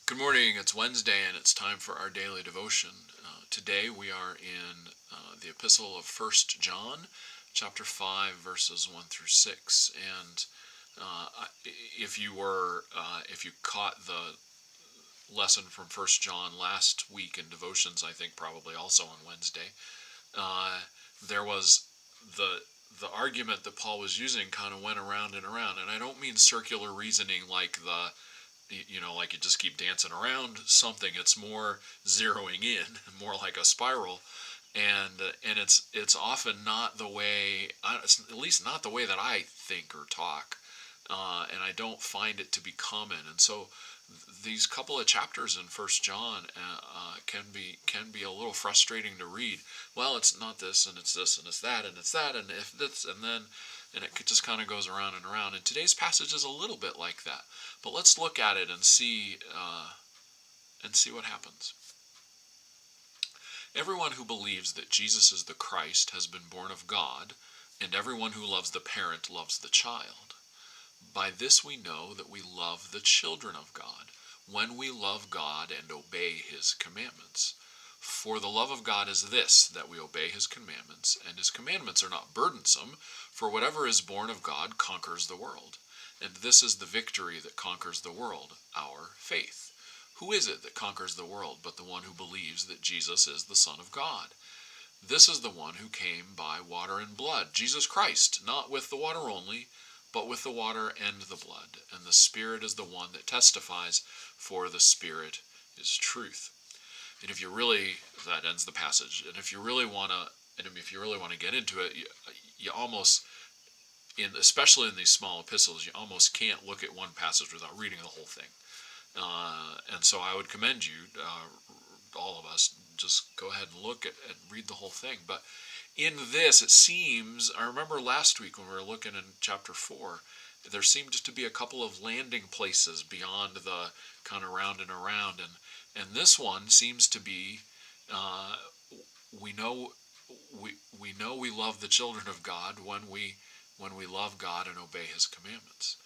Good morning. It's Wednesday and it's time for our daily devotion. Today we are in the epistle of First John, chapter 5, verses 1 through 6. And if you caught the lesson from First John last week in devotions, I think probably also on Wednesday, there was the argument that Paul was using kind of went around and around. And I don't mean circular reasoning like like you just keep dancing around something. It's more zeroing in, more like a spiral, and it's often not the way, at least not the way that I think or talk, and I don't find it to be common. And so these couple of chapters in First John can be a little frustrating to read. Well, it's not this, and it's this, and it's that, and it's that, and if this, and then, and it just kind of goes around and around. And today's passage is a little bit like that. But let's look at it and see what happens. Everyone who believes that Jesus is the Christ has been born of God, and everyone who loves the parent loves the child. By this we know that we love the children of God, when we love God and obey His commandments. For the love of God is this, that we obey His commandments, and His commandments are not burdensome, for whatever is born of God conquers the world. And this is the victory that conquers the world, our faith. Who is it that conquers the world but the one who believes that Jesus is the Son of God? This is the one who came by water and blood, Jesus Christ, not with the water only, but with the water and the blood. And the Spirit is the one that testifies, for the Spirit is truth. And if you really, that ends the passage. And if you really want to get into it, you almost, especially in these small epistles, you almost can't look at one passage without reading the whole thing. And so I would commend you, all of us, just go ahead and look at and read the whole thing. But in this, it seems, I remember last week when we were looking in chapter 4, there seemed to be a couple of landing places beyond the kind of round and around. And this one seems to be, we know we love the children of God when we love God and obey His commandments.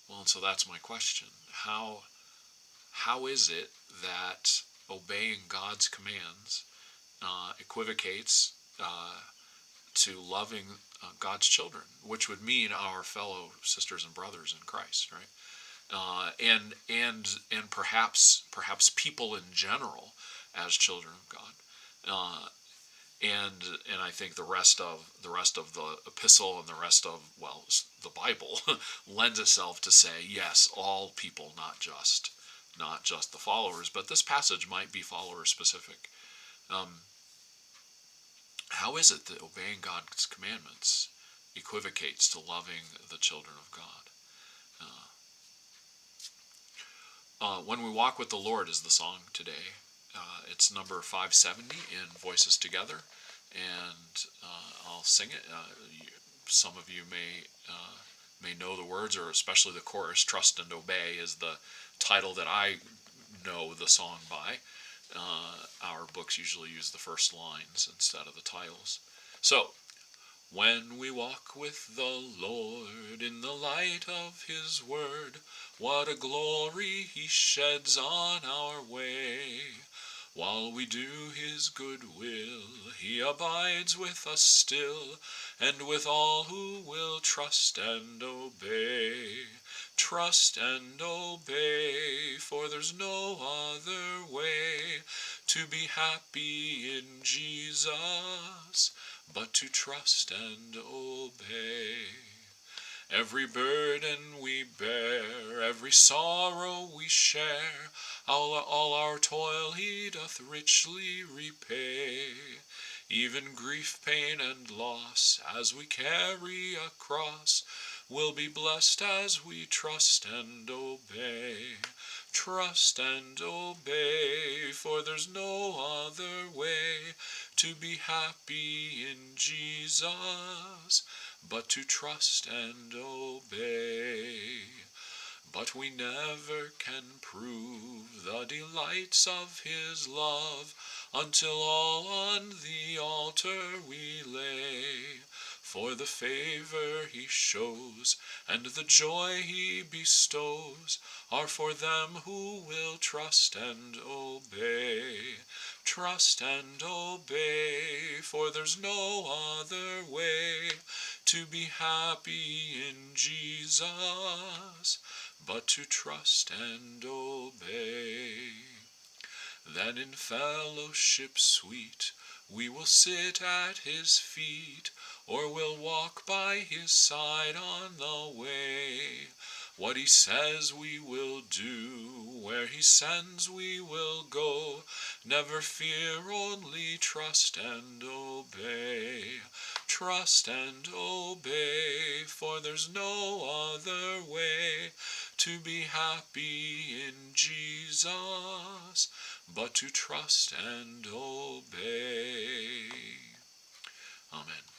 Well, and so that's my question. How is it that obeying God's commands equivocates to loving God's children, which would mean our fellow sisters and brothers in Christ, right? And perhaps people in general as children of God. And I think the rest of the epistle and the rest of, well, the Bible lends itself to say, yes, all people, not just the followers, but this passage might be follower specific. How is it that obeying God's commandments equivocates to loving the children of God? When We Walk with the Lord is the song today. It's number 570 in Voices Together, and I'll sing it. Some of you may know the words, or especially the chorus. Trust and Obey is the title that I know the song by. Our books usually use the first lines instead of the titles. So, when we walk with the Lord in the light of His word, what a glory He sheds on our way. While we do His good will, He abides with us still, and with all who will trust and obey. Trust and obey, for there's no other way to be happy in Jesus but to trust and obey. Every burden we bear, every sorrow we share, all our toil He doth richly repay. Even grief, pain, and loss, as we carry a cross, will be blessed as we trust and obey. Trust and obey, for there's no other way to be happy in Jesus but to trust and obey. But we never can prove the delights of His love until all on the altar we lay. for the favor he shows, and the joy he bestows, are for them who will trust and obey. Trust and obey, for there's no other way to be happy in Jesus, but to trust and obey. Then in fellowship sweet we will sit at his feet, or will walk by his side on the way. What he says we will do, where he sends we will go. Never fear, only trust and obey. Trust and obey, for there's no other way to be happy in Jesus, but to trust and obey. Amen.